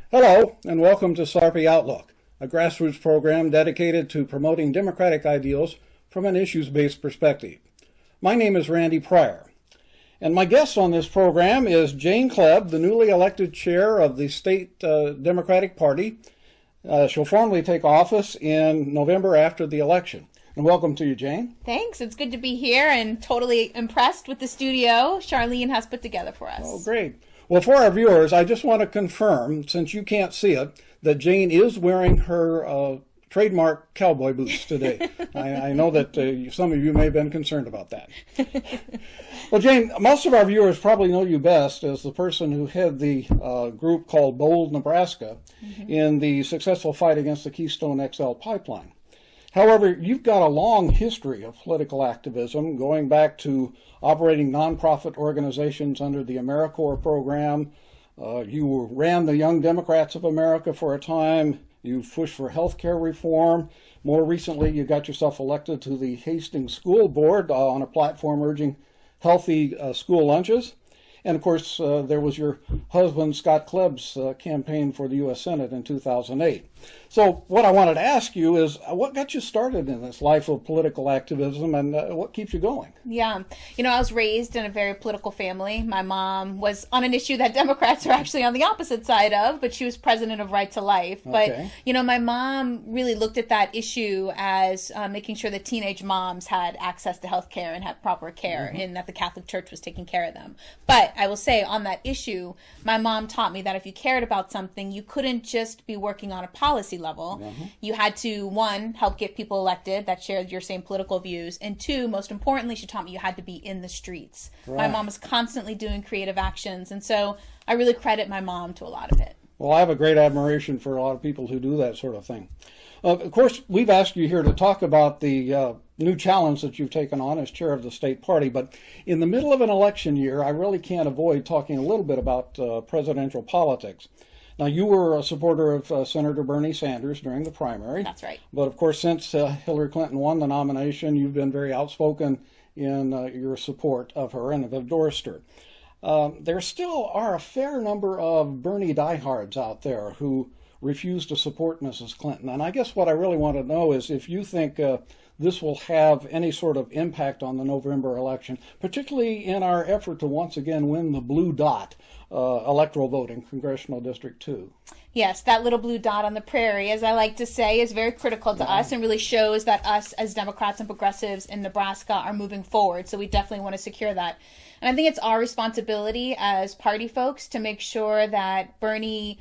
Hello, and welcome to Sarpy Outlook, a grassroots program dedicated to promoting democratic ideals from an issues-based perspective. My name is Randy Prier, and my guest on this program is Jane Kleeb, the newly elected chair of the state Democratic Party. She'll formally take office in November after the election. And welcome to you, Jane. Thanks. It's good to be here and totally impressed with the studio Charlene has put together for us. Oh, great. Well, for our viewers, I just want to confirm, since you can't see it, that Jane is wearing her trademark cowboy boots today. I know that some of you may have been concerned about that. Well, Jane, most of our viewers probably know you best as the person who headed the group called Bold Nebraska in the successful fight against the Keystone XL pipeline. However, you've got a long history of political activism, going back to operating nonprofit organizations under the AmeriCorps program. You ran the Young Democrats of America for a time. You pushed for health care reform. More recently, you got yourself elected to the Hastings School Board on a platform urging healthy school lunches. And of course, there was your husband, Scott Kleeb's campaign for the U.S. Senate in 2008. So what I wanted to ask you is, what got you started in this life of political activism, and what keeps you going? Yeah. I was raised in a very political family. My mom was on an issue that Democrats are actually on the opposite side of, but she was president of Right to Life. Okay. But, my mom really looked at that issue as making sure that teenage moms had access to health care and had proper care, and that the Catholic Church was taking care of them. But I will say, on that issue, my mom taught me that if you cared about something, you couldn't just be working on a policy level. You had to, one, help get people elected that shared your same political views, and two, most importantly, she taught me you had to be in the streets. Right. My mom was constantly doing creative actions, and so I really credit my mom to a lot of it. Well, I have a great admiration for a lot of people who do that sort of thing. Of course, we've asked you here to talk about the new challenge that you've taken on as chair of the state party, but in the middle of an election year, I really can't avoid talking a little bit about presidential politics. Now, you were a supporter of Senator Bernie Sanders during the primary. That's right. But of course, since Hillary Clinton won the nomination, you've been very outspoken in your support of her and have endorsed her. There still are a fair number of Bernie diehards out there who refuse to support Mrs. Clinton. And I guess what I really want to know is if you think this will have any sort of impact on the November election, particularly in our effort to once again win the blue dot electoral vote in Congressional District 2. Yes, that little blue dot on the prairie, as I like to say, is very critical to us and really shows that us as Democrats and progressives in Nebraska are moving forward. So we definitely want to secure that. And I think it's our responsibility as party folks to make sure that Bernie,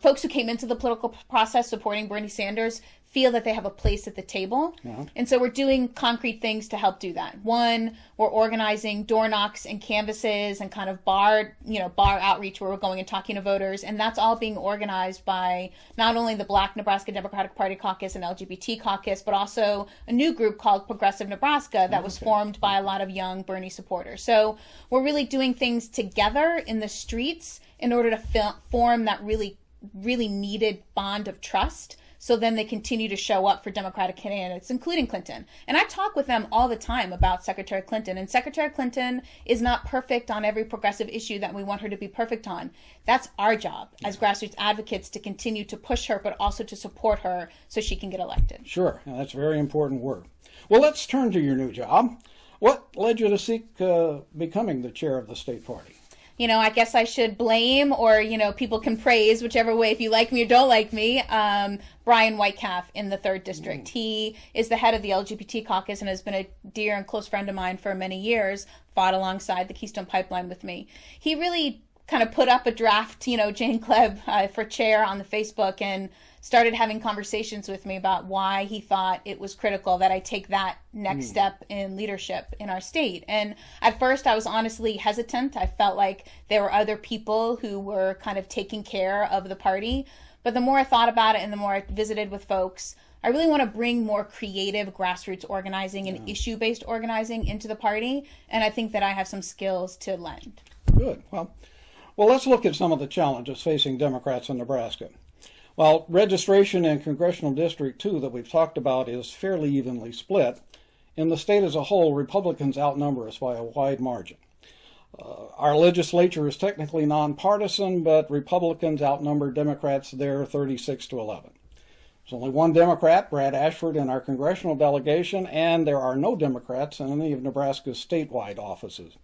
folks who came into the political process supporting Bernie Sanders feel that they have a place at the table. And so we're doing concrete things to help do that. One, we're organizing door knocks and canvases and kind of bar outreach where we're going and talking to voters. And that's all being organized by not only the Black Nebraska Democratic Party Caucus and LGBT Caucus, but also a new group called Progressive Nebraska that was formed by a lot of young Bernie supporters. So we're really doing things together in the streets in order to form that really, really needed bond of trust. So then they continue to show up for Democratic candidates, including Clinton. And I talk with them all the time about Secretary Clinton. And Secretary Clinton is not perfect on every progressive issue that we want her to be perfect on. That's our job as grassroots advocates to continue to push her, but also to support her so she can get elected. Sure, and that's very important work. Well, let's turn to your new job. What led you to seek becoming the chair of the state party? I guess I should blame or, people can praise, whichever way, if you like me or don't like me, Brian Whitecalf in the 3rd District. He is the head of the LGBT caucus and has been a dear and close friend of mine for many years, fought alongside the Keystone Pipeline with me. He really kind of put up a draft, Jane Kleeb for chair on the Facebook and started having conversations with me about why he thought it was critical that I take that next step in leadership in our state. And at first I was honestly hesitant. I felt like there were other people who were kind of taking care of the party. But the more I thought about it and the more I visited with folks, I really want to bring more creative grassroots organizing and issue-based organizing into the party. And I think that I have some skills to lend. Good. Well, let's look at some of the challenges facing Democrats in Nebraska. While registration in Congressional District 2 that we've talked about is fairly evenly split, in the state as a whole, Republicans outnumber us by a wide margin. Our legislature is technically nonpartisan, but Republicans outnumber Democrats there 36-11. There's only one Democrat, Brad Ashford, in our congressional delegation, and there are no Democrats in any of Nebraska's statewide offices.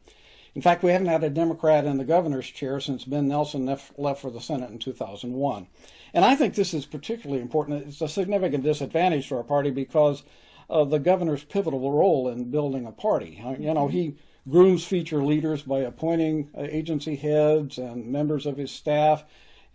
In fact, we haven't had a Democrat in the governor's chair since Ben Nelson left for the Senate in 2001. And I think this is particularly important. It's a significant disadvantage to our party because of the governor's pivotal role in building a party. You know, he grooms future leaders by appointing agency heads and members of his staff,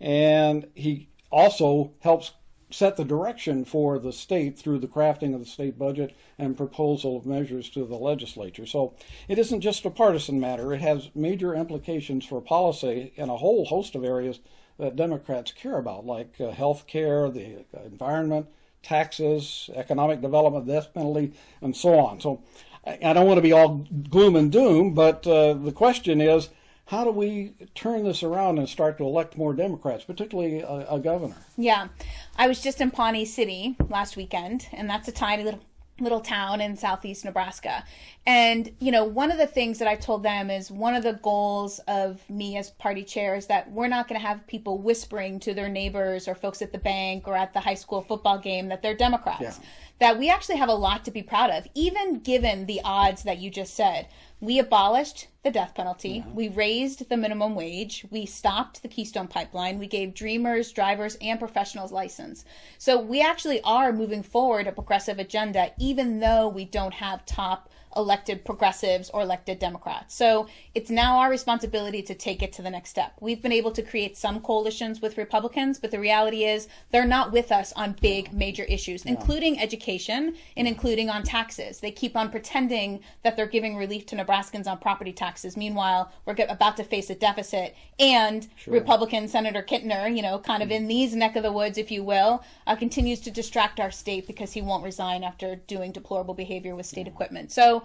and he also helps set the direction for the state through the crafting of the state budget and proposal of measures to the legislature. So it isn't just a partisan matter. It has major implications for policy in a whole host of areas that Democrats care about, like health care, the environment, taxes, economic development, death penalty, and so on. So I don't want to be all gloom and doom, but the question is, how do we turn this around and start to elect more Democrats, particularly a governor? Yeah. I was just in Pawnee City last weekend, and that's a tiny little town in southeast Nebraska. And, you know, one of the things that I told them is one of the goals of me as party chair is that we're not going to have people whispering to their neighbors or folks at the bank or at the high school football game that they're Democrats. Yeah. That we actually have a lot to be proud of, even given the odds that you just said. We abolished the death penalty. Yeah. We raised the minimum wage. We stopped the Keystone pipeline. We gave dreamers, drivers, and professionals license. So we actually are moving forward a progressive agenda, even though we don't have top elected progressives or elected Democrats. So it's now our responsibility to take it to the next step. We've been able to create some coalitions with Republicans, but the reality is they're not with us on big major issues, including education and including on taxes. They keep on pretending that they're giving relief to Nebraskans on property taxes. Meanwhile, we're about to face a deficit, and Republican Senator Kittner, you know, kind of in these neck of the woods, if you will, continues to distract our state because he won't resign after doing deplorable behavior with state equipment. So,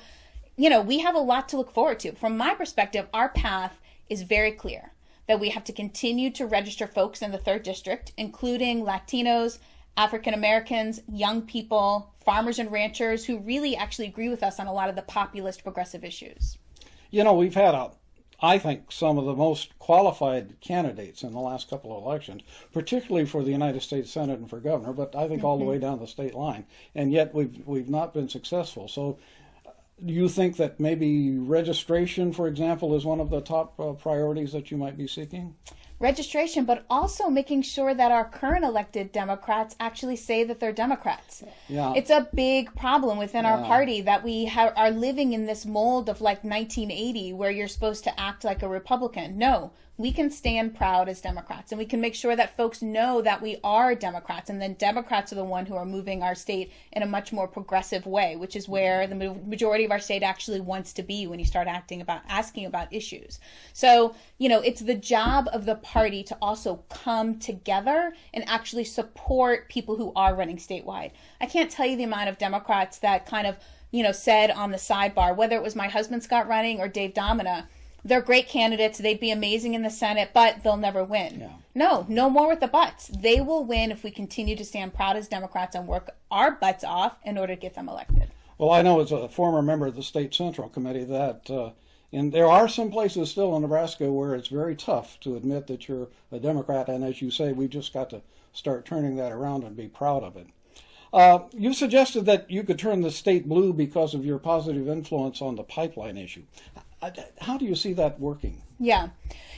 you know, we have a lot to look forward to. From my perspective, our path is very clear, that we have to continue to register folks in the 3rd District, including Latinos, African Americans, young people, farmers and ranchers who really actually agree with us on a lot of the populist progressive issues. You know, we've had, I think, some of the most qualified candidates in the last couple of elections, particularly for the United States Senate and for governor, but I think all the way down the state line. And yet we've not been successful. So do you think that maybe registration, for example, is one of the top priorities that you might be seeking? Registration, but also making sure that our current elected Democrats actually say that they're Democrats. Yeah. It's a big problem within our party that we are living in this mold of like 1980 where you're supposed to act like a Republican. No, we can stand proud as Democrats, and we can make sure that folks know that we are Democrats, and then Democrats are the one who are moving our state in a much more progressive way, which is where the majority of our state actually wants to be when you start asking about issues. So, you know, it's the job of the party to also come together and actually support people who are running statewide. I can't tell you the amount of Democrats that kind of, you know, said on the sidebar, whether it was my husband Scott running or Dave Domina, they're great candidates, they'd be amazing in the Senate, but they'll never win. Yeah. No more with the buts. They will win if we continue to stand proud as Democrats and work our butts off in order to get them elected. Well, I know as a former member of the State Central Committee that and there are some places still in Nebraska where it's very tough to admit that you're a Democrat, and as you say, we've just got to start turning that around and be proud of it. You suggested that you could turn the state blue because of your positive influence on the pipeline issue. How do you see that working? Yeah.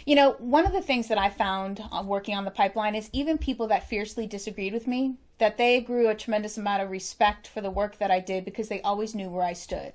You know, one of the things that I found working on the pipeline is even people that fiercely disagreed with me, that they grew a tremendous amount of respect for the work that I did because they always knew where I stood.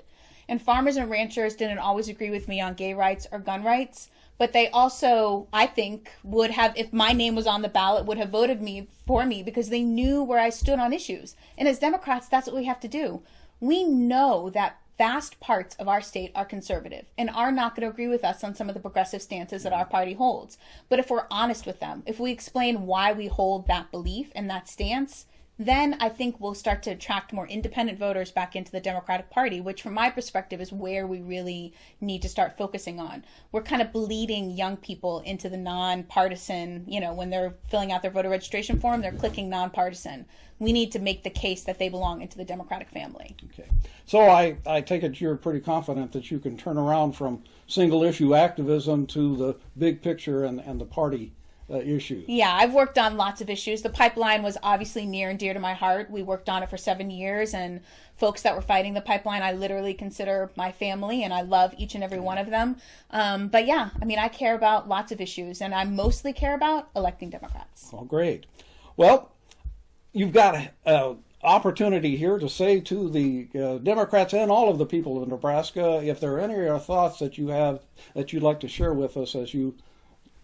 And farmers and ranchers didn't always agree with me on gay rights or gun rights, but they also, I think, would have, if my name was on the ballot, would have voted for me because they knew where I stood on issues. And as Democrats, that's what we have to do. We know that vast parts of our state are conservative and are not going to agree with us on some of the progressive stances that our party holds. But if we're honest with them, if we explain why we hold that belief and that stance, then I think we'll start to attract more independent voters back into the Democratic Party, which from my perspective is where we really need to start focusing on. We're kind of bleeding young people into the nonpartisan, when they're filling out their voter registration form, they're clicking nonpartisan. We need to make the case that they belong into the Democratic family. Okay. So I take it you're pretty confident that you can turn around from single issue activism to the big picture and the party issues. Yeah, I've worked on lots of issues. The pipeline was obviously near and dear to my heart. We worked on it for 7 years, and folks that were fighting the pipeline, I literally consider my family, and I love each and every one of them. But yeah, I care about lots of issues, and I mostly care about electing Democrats. Oh, great. Well, you've got an opportunity here to say to the Democrats and all of the people of Nebraska, if there are any thoughts that you have that you'd like to share with us as you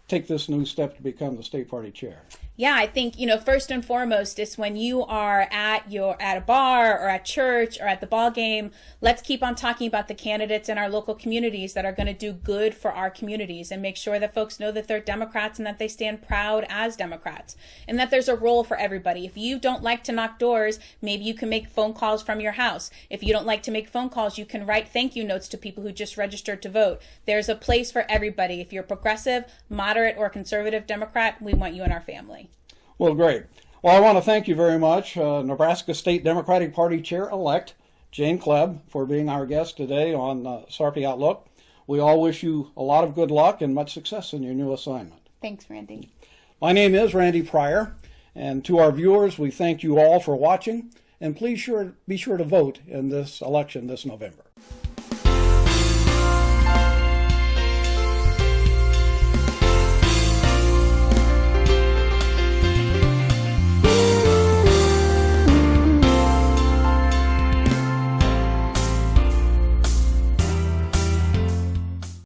take this new step to become the state party chair. Yeah, I think, first and foremost, it's when you are at a bar or at church or at the ball game, let's keep on talking about the candidates in our local communities that are going to do good for our communities, and make sure that folks know that they're Democrats and that they stand proud as Democrats, and that there's a role for everybody. If you don't like to knock doors, maybe you can make phone calls from your house. If you don't like to make phone calls, you can write thank you notes to people who just registered to vote. There's a place for everybody. If you're progressive, moderate, or conservative Democrat, we want you in our family. Well, great. Well, I want to thank you very much, Nebraska State Democratic Party Chair-elect Jane Kleeb, for being our guest today on Sarpy Outlook. We all wish you a lot of good luck and much success in your new assignment. Thanks, Randy. My name is Randy Prier, and to our viewers, we thank you all for watching, and please be sure to vote in this election this November.